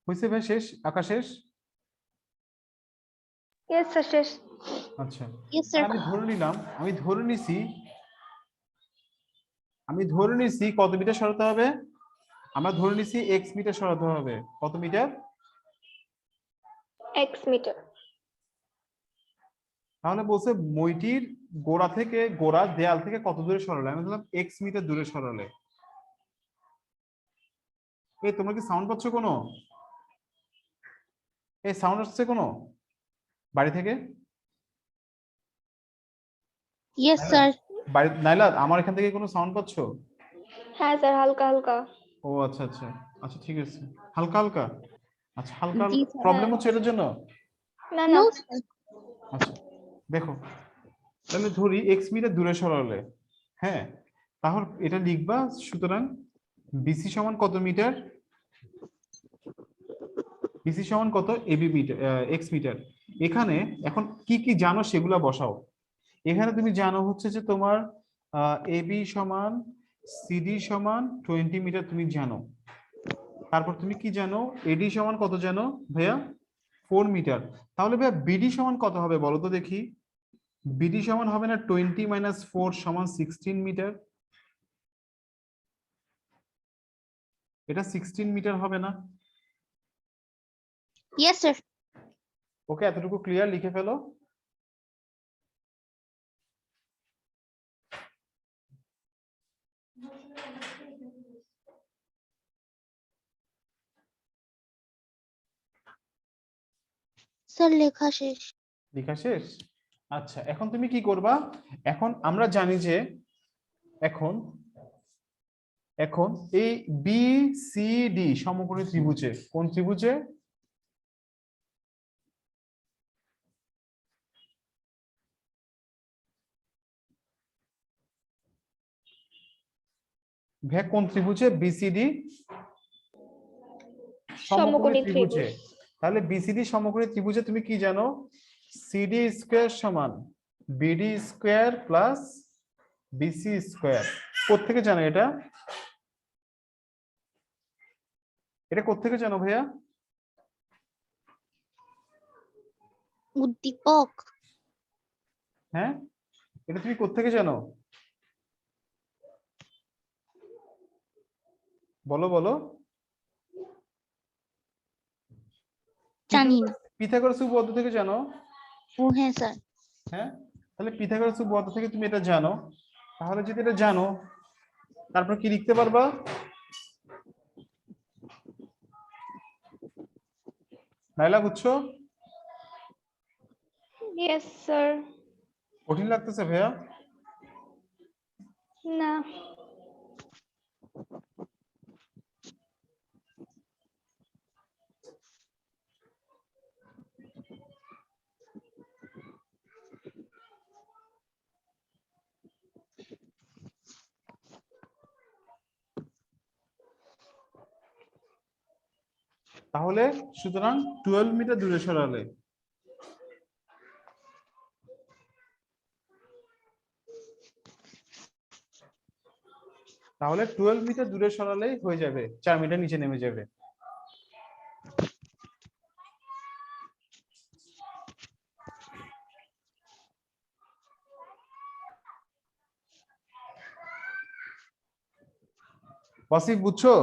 হয়েছে ভাই, শেষ? আঁকা শেষ? ইয়েস স্যার, শেষ। আচ্ছা, ইয়েস স্যার। আমি ধরে নিছি কত মিটার সরাতে হবে? আমরা ধরে নিছি x মিটার সরাতে হবে। কত মিটার? x metre. তাহলে বলছে মইটির গোড়া দেয়াল থেকে কত দূরে সরালে? আমি বললাম x মিটার দূরে সরালে। এই তোমরা কি সাউন্ড পাচ্ছ কোনো? এই সাউন্ড আসছে কোনো বাড়ি থেকে? Yes sir. বাড়ি নাইলাত, আমার এখান থেকে কোনো সাউন্ড পাচ্ছ? হ্যাঁ স্যার, হালকা হালকা। ও আচ্ছা আচ্ছা, আচ্ছা ঠিক আছে, হালকা হালকা। আচ্ছা, হালকা জি হালকা স্যার। প্রবলেম হচ্ছে এটার জন্য? না না। আচ্ছা, দেখো, তাহলে ধরি x মিটার দূরে সরালে, হ্যাঁ, তাহলে এটা লিখবা। সুতরাং বিসি সমান কত মিটার? বিসি সমান কত? AB metre, x metre. এখানে এখন কি কি জানো সেগুলা বসাও। এখানে তুমি জানো হচ্ছে যে তোমার এবি সমান সিডি সমান 20 মিটার তুমি জানো। তারপর তুমি কি জানো? এডি সমান কত জানো ভাইয়া? 4 মিটার। তাহলে ভাইয়া বিডি সমান কত হবে বলো তো দেখি? বিডি সমান হবে না 20 মাইনাস 4 সমান 16 মিটার? এটা 16 মিটার হবে না? Yes sir. ওকে, এতটুকু ক্লিয়ার? লিখে ফেলো। স্যার লেখা শেষ। লেখা শেষ? আচ্ছা, এখন তুমি কি করবা? এখন আমরা জানি যে এখন এখন এই বি সি ডি সমকোণী ত্রিভুজে, কোন ত্রিভুজে? ভাই কোন ত্রিভুজে বিসিডি সমকোণী সমকোণী ত্রিভুজে? ত্রিভুজ। তাহলে বিসিডি সমকোণী ত্রিভুজে তুমি কি জানো? সিডি স্কয়ার সমান BD square plus BC square. কোত্থেকে জানো এটা? এটা কোত্থেকে জানো ভাইয়া? উদ্দীপক। হ্যাঁ, এটা তুমি কোত্থেকে জানো? বলো বলো। জানি না। পিথাগোরাস উপপাদ্য থেকে জানো? ও হ্যাঁ স্যার। হ্যাঁ, তাহলে পিথাগোরাস উপপাদ্য থেকে তুমি এটা জানো। তাহলে যদি এটা জানো, তারপর কি লিখতে পারবা? নাইলা বুঝছো? Yes sir. কঠিন লাগতেছে ভাইয়া? না। তাহলে সুতরাং 12 মিটার দূরে সরালে তাহলে 12 মিটার দূরে সরালেই হয়ে যাবে, 4 মিটার নিচে নেমে যাবে। ওয়াসিফ বুঝছো?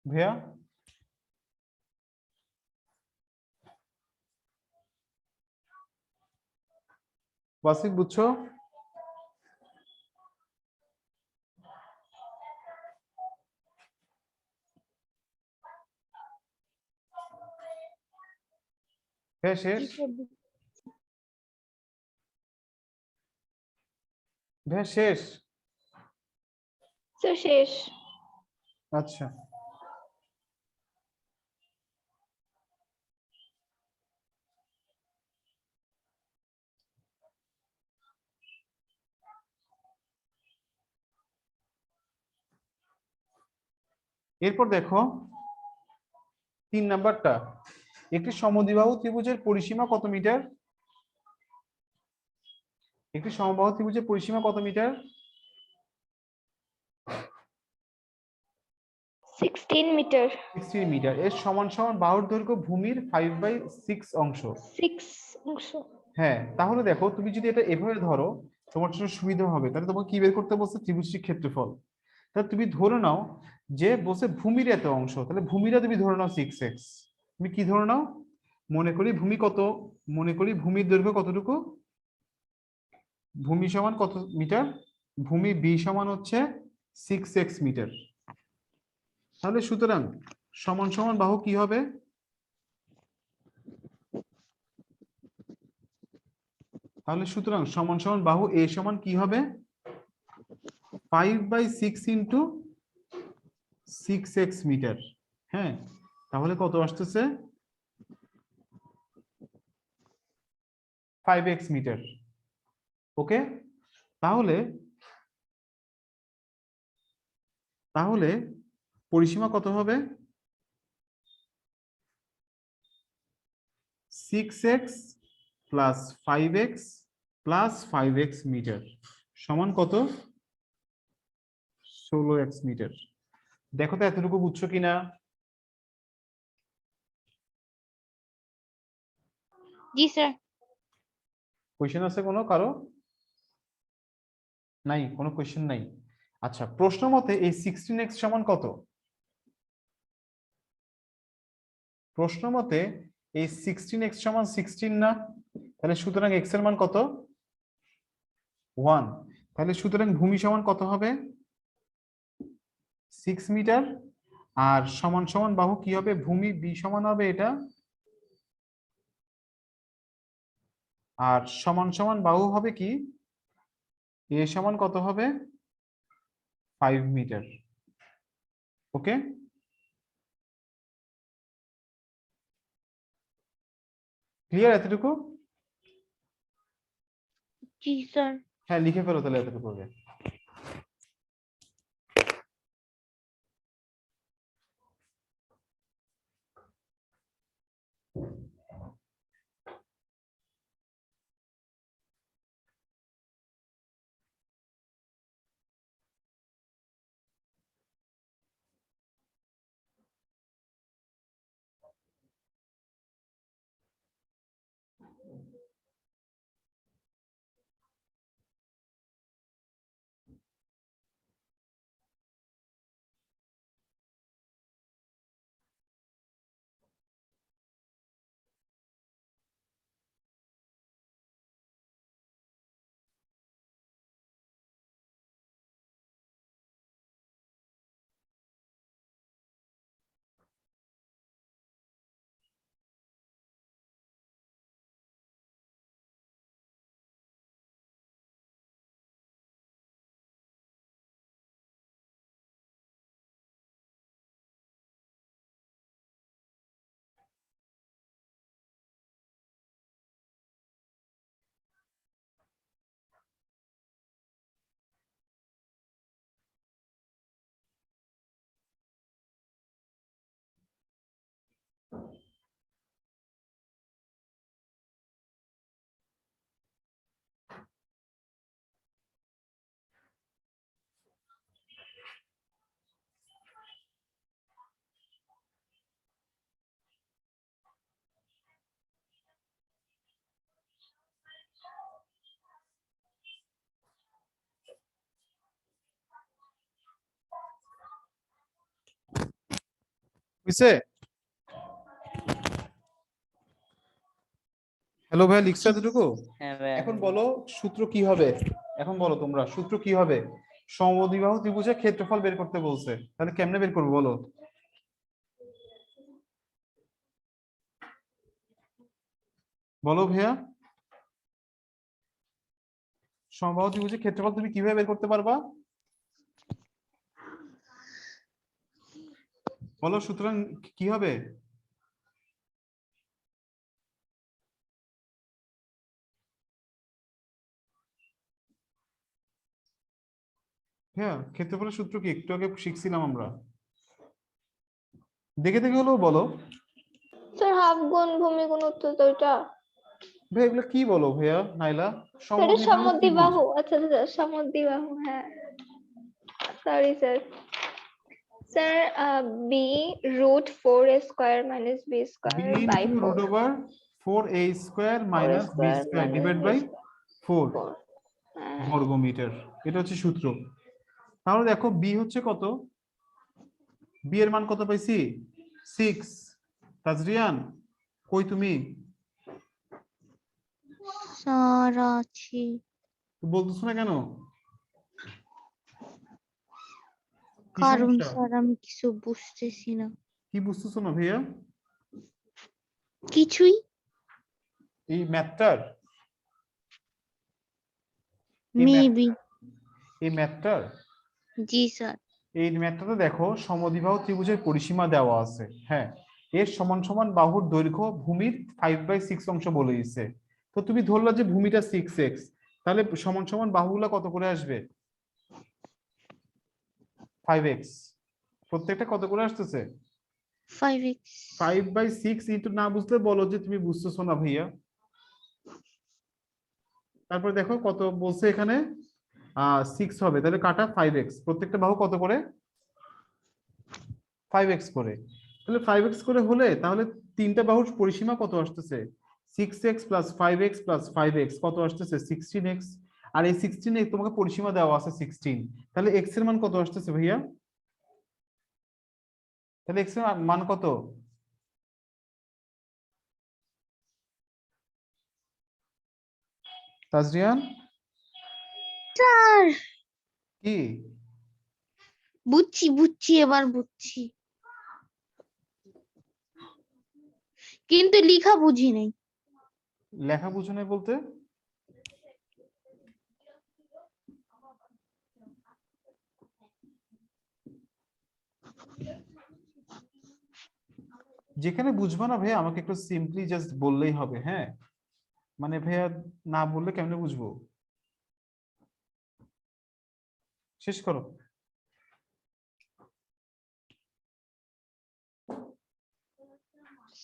ভাইয়া ওয়াসিফ বুঝছো? হ্যাঁ শেষ। ভাইয়া শেষ। স্যার শেষ। আচ্ছা, এরপর দেখো 3 নাম্বারটা, একটি সমদ্বিবাহু ত্রিভুজের পরিসীমা কত মিটার? একটি সমবাহু ত্রিভুজের পরিসীমা কত মিটার? 16 মিটার। 16 মিটার। এর সমান সমান বাহুর দৈর্ঘ্য ভূমির 5/6 অংশ। 6 অংশ। হ্যাঁ, তাহলে দেখো তুমি যদি এটা এভাবে ধরো তোমার জন্য সুবিধা হবে। তাহলে তোমাকে কি বের করতে বলছে? ত্রিভুজটির ক্ষেত্রফল। তাহলে তুমি ধরে নাও যে বলছে ভূমির এত অংশ, তাহলে ভূমিরা তুমি ধরে নাও 6x। তুমি কি ধরে নাও? মনে করি ভূমি কত, মনে করি ভূমির দৈর্ঘ্য কতটুকু? ভূমি সমান কত মিটার? ভূমি বি সমান হচ্ছে 6x মিটার। তাহলে সুতরাং সমান সমান বাহু কি হবে? তাহলে সুতরাং সমান সমান বাহু এ সমান কি হবে? 5/6 ইন্টু 6x মিটার। হ্যাঁ, তাহলে কত আসতেছে? 5x metre. ওকে, তাহলে তাহলে পরিসীমা কত হবে? 6x plus 5x plus 5x metre সমান কত? 16x metre. দেখো তো এতটুকু বুঝছো কিনা? জি স্যার। কোয়েশ্চেন আছে কোনো কারো? নাই, কোনো কোয়েশ্চেন নাই। আচ্ছা, প্রশ্ন মতে এই 16x সমান কত? প্রশ্ন মতে এই 16x সমান 16 না? তাহলে সুতরাং x এর মান কত? 1। তাহলে সুতরাং ভূমি সমান কত হবে? 6 মিটার। আর সমান সমান বাহু কি হবে? ভূমি বি সমান হবে এটা, আর সমান সমান বাহু হবে কি? এ সমান কত হবে? 5 মিটার। ওকে, ক্লিয়ার এতটুকু? জি স্যার। হ্যাঁ, লিখে ফেলো তাহলে এতটুকু হবে। বুঝছে? হ্যালো ভাইয়া, লিখছো এতটুকু? হ্যাঁ ভাইয়া। এখন বলো সূত্র কি হবে। এখন বলো তোমরা সূত্র কি হবে। সমদ্বিবাহু ত্রিভুজের ক্ষেত্রফল বের করতে বলছে, তাহলে কেমনে বের করবো বলো? বলো ভাইয়া, সমবাহু ত্রিভুজের ক্ষেত্রফল তুমি কিভাবে বের করতে পারবা? বলো, সুতরাং কি হবে? হ্যাঁ, ক্ষেত্রফলের সূত্র কি একটু আগে শিখছিলাম আমরা, দেখে দেখে হলেও বলো। স্যার হাফ গুণ ভূমি গুণ উচ্চতা, তো ওইটা ভাই এগুলো কি বলো ভাইয়া নাইলা? এটা সমদ্বিবাহু ত্রিভুজ। সমদ্বিবাহু। আচ্ছা আচ্ছা, সমদ্বিবাহু, হ্যাঁ sorry sir. Sir B root 4a² minus b² B by into 4। Root over 4a² minus b² divide by 4 বর্গ মিটার। এটা হচ্ছে সূত্র। তাহলে দেখো বি হচ্ছে কত, বি এর মান কত পাইছি? 6। তাজরিয়ান কই তুমি? স্যার আছি। বলতেছো না কেন? কি কারণ সমস্যা? স্যার আমি কিছু বুঝতেছি না। কি বুঝতেছো না ভাইয়া? কিছুই। এই ম্যাথটার এই ম্যাথ মেবি। এই ম্যাথটার জি স্যার। এই ম্যাথটাতে দেখো সমদ্বিবাহু ত্রিভুজের পরিসীমা দেওয়া আছে। হ্যাঁ, এর সমান সমান বাহুর দৈর্ঘ্য ভূমির 5/6 অংশ বলে দিচ্ছে। তো তুমি ধরলা যে ভূমিটা 6x, তাহলে সমান সমান বাহুগুলা কত করে আসবে? 5x। প্রত্যেকটা কত করে আসতেছে? 5x। 5/6 ইন্টু, না বুঝলে বলো যে তুমি বুঝতেছো না ভাইয়া। তারপর দেখো কত বলছে এখানে, 6 হবে, তাহলে কাটা 5x, প্রত্যেকটা বাহু কত করে? 5x করে। তাহলে 5x করে হলে তাহলে তিনটা বাহুর পরিসীমা কত আসতেছে? 6x plus 5x plus 5x কত আসতেছে? 16x। আর এই 16x তোমাকে পরিসীমা দেওয়া আছে 16, তাহলে x এর মান কত আসতেছে ভাইয়া? তাহলে x এর মান কত? তাজরিয়ান স্যার কি? বুঝছি বুঝছি, এবার বুঝছি, কিন্তু লেখা বুঝি নাই। লেখা বুঝো নাই বলতে? যেখানে বুঝবা না ভাইয়া আমাকে একটু সিম্পলি জাস্ট বললেই হবে, হ্যাঁ? মানে ভাইয়া না বললে কেমনে বুঝবো? শেষ করো।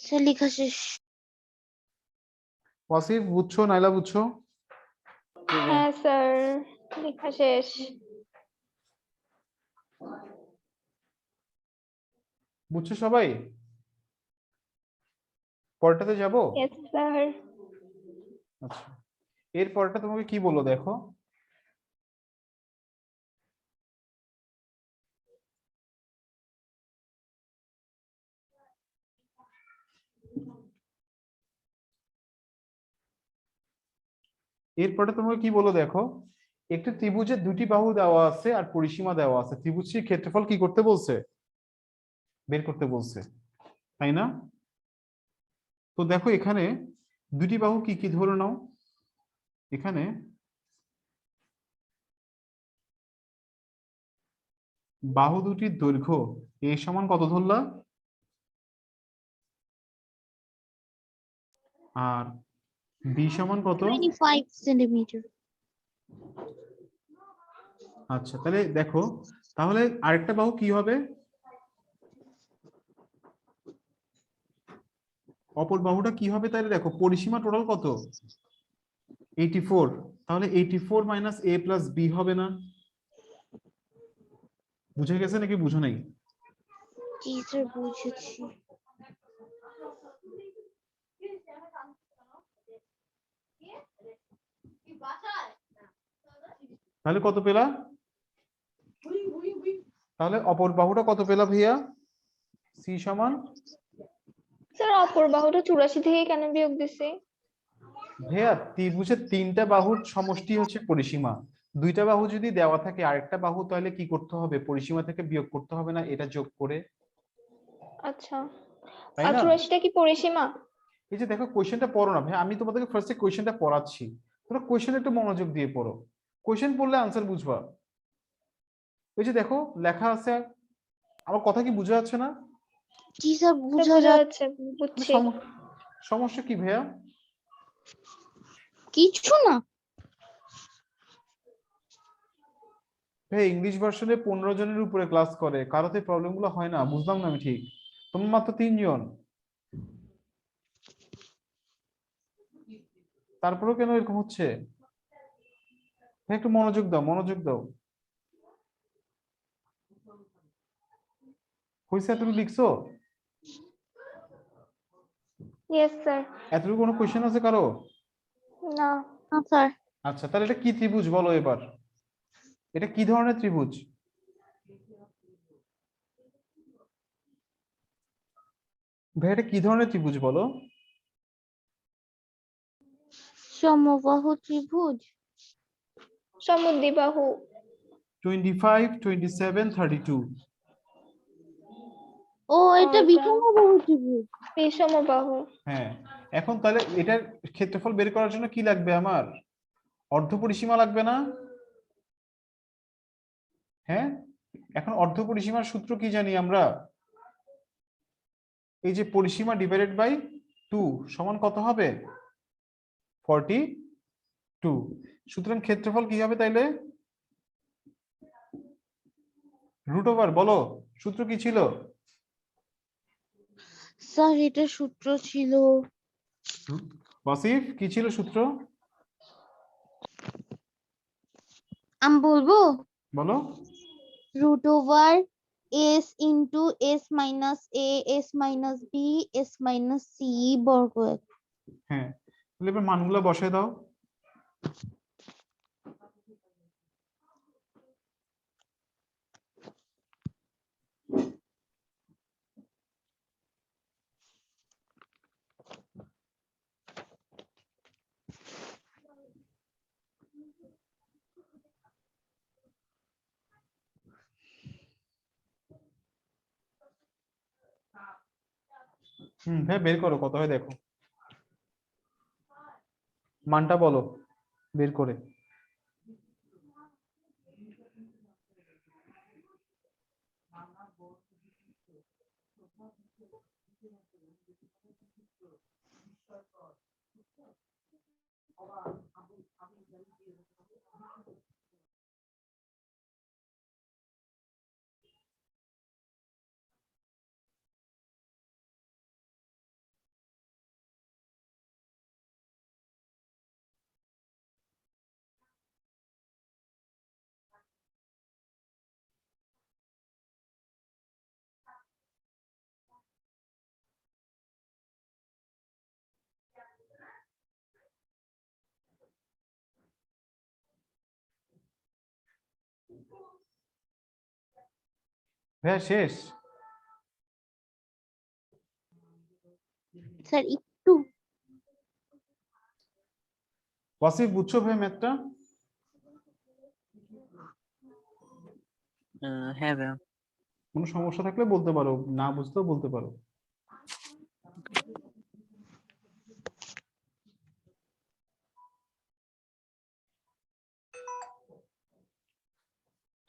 স্যার লেখা শেষ। ওয়াসিফ বুঝছো? নাইলা বুঝছো? হ্যাঁ স্যার, লেখা শেষ। বুঝছো সবাই? পরটাতে যাব? Yes sir. আচ্ছা, এর পরটা তোমাকে কি বললো দেখো। এরপরে তোমাকে কি বলো দেখো, একটি ত্রিভুজের দুটি বাহু দেওয়া আছে আর পরিসীমা দেওয়া আছে, ত্রিভুজটির ক্ষেত্রফল কি করতে বলছে? বের করতে বলছে, তাই না? তো দেখো এখানে দুটি বাহু কি কি ধরে নাও। এখানে বাহু দুটির দৈর্ঘ্য এ সমান কত ধরলা? আর বি সমান কত? 25 সেন্টিমিটার। আচ্ছা, তাহলে দেখো, তাহলে আরেকটা বাহু কি হবে? অপর বাহুটা কি হবে? তাহলে দেখো পরিসীমা টোটাল কত? 84। তাহলে 84 মাইনাস a প্লাস বি হবে না? বুঝে গেছে নাকি বুঝো নাই? জি স্যার বুঝেছি। তাহলে কত পেলা? তাহলে অপর বাহুটা কত পেলা ভাইয়া? সি সমান? স্যার অপর বাহুটা 84 থেকে কেন বিয়োগ দিছি? ভাইয়া ত্রিভুজের তিনটা বাহুর সমষ্টি হচ্ছে পরিসীমা। দুইটা বাহু যদি দেওয়া থাকে আরেকটা বাহু, তাহলে কি করতে হবে? পরিসীমা থেকে বিয়োগ করতে হবে না, এটা যোগ করে, আচ্ছা, তাই না? 84টা কি পরিসীমা? এই যে দেখো কোয়েশ্চেনটা পড়ো না ভাই, আমি তোমাদেরকে ফার্স্টে কোয়েশ্চেনটা পড়াচ্ছি, তোমরা কোয়েশ্চেন একটু মনোযোগ দিয়ে পড়ো। কোয়েশ্চেন পড়লে আনসার বুঝবা। এই যে দেখো লেখা আছে, আমার কথা কি বুঝা যাচ্ছে না? জি স্যার স্যার বোঝা বোঝা যাচ্ছে। যাচ্ছে, বুঝছি। সমস্যা কি ভাইয়া? কিছু না। ভাই ইংলিশ ভার্সনে 15 জনের উপরে ক্লাস করে, কারোতে প্রবলেম গুলো হয় না, বুঝলাম না আমি ঠিক। তোমরা মাত্র 3 জন, তারপরেও কেন এরকম হচ্ছে? ভাই একটু মনোযোগ দাও, মনোযোগ দাও। হয়েছে? এতটুকু লিখছো? Yes sir. এতটুকু কোনো কোয়েশ্চেন আছে কারো? না। না স্যার। আচ্ছা, তাহলে এটা কি ত্রিভুজ বলো এবার? এটা কি ধরনের ত্রিভুজ? ভাই এটা কি ধরনের ত্রিভুজ বলো? সমবাহু ত্রিভুজ। সমদ্বিবাহু। 25, 27, 32। ও এটা এটা বিষমবাহু ত্রিভুজ। বিষমবাহু। হ্যাঁ, এখন তাহলে এটার ক্ষেত্রফল বের করার জন্য কি লাগবে আমার? অর্ধ পরিসীমা লাগবে না? হ্যাঁ, এখন অর্ধ পরিসীমার সূত্র কি জানি আমরা? এই যে পরিসীমা ডিভাইডেড বাই 2 সমান কত হবে? 42। সুতরাং ক্ষেত্রফল কি হবে তাইলে? রুট ওভার, বলো সূত্র কি ছিল? স্যার এটা সূত্র ছিল, ওয়াসিফ কি ছিল সূত্র? আমি বলবো, বলো। Root over S into S minus A S minus B S minus C বর্গ। হ্যাঁ, তাহলে এবার মানগুলো বসায় দাও। ভাই বের করো কত হয় দেখো, মানটা বলো বের করে। ভাইয়া শেষ? স্যার একটু ওয়াসিফ বুঝছো ভাই ম্যাথটা? হ্যাঁ ভাইয়া। কোনো সমস্যা থাকলে বলতে পারো, না বুঝতেও বলতে পারো।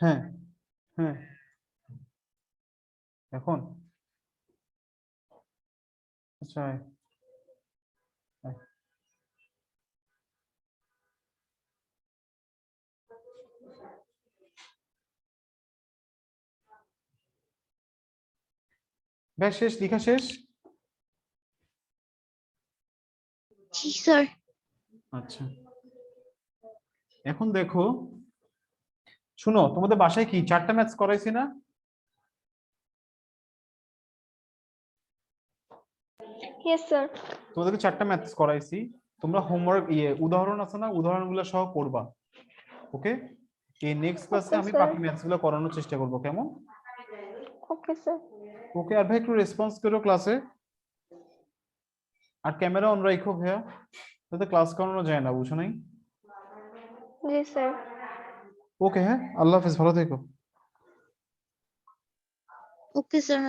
হ্যাঁ হ্যাঁ, এখন আচ্ছা আয়, আয়। ভাই শেষ, লেখা শেষ? জি স্যার। আচ্ছা, এখন দেখো, শুনো, তোমাদের বাসায় কি 4টা ম্যাথস করাইছি না? Yes sir. তোমাদেরকে 4টা ম্যাথস করাইছি, তোমরা হোমওয়ার্ক উদাহরণ আছে না, উদাহরণগুলো সহ করবা। ওকে, এই নেক্সট ক্লাসে Okay, আমি sir. বাকি ম্যাথস গুলো করানোর চেষ্টা করবো, কেমন? Okay sir. ওকে, আর ভাই একটু রেসপন্স করো ক্লাসে, আর ক্যামেরা অন রাখো ভাইয়া, যাতে ক্লাস করানো যায় না, বুঝো নাই? জি স্যার। ওকে, হ্যাঁ, আল্লাহ হাফেজ, ভালো থেকো। Okay sir.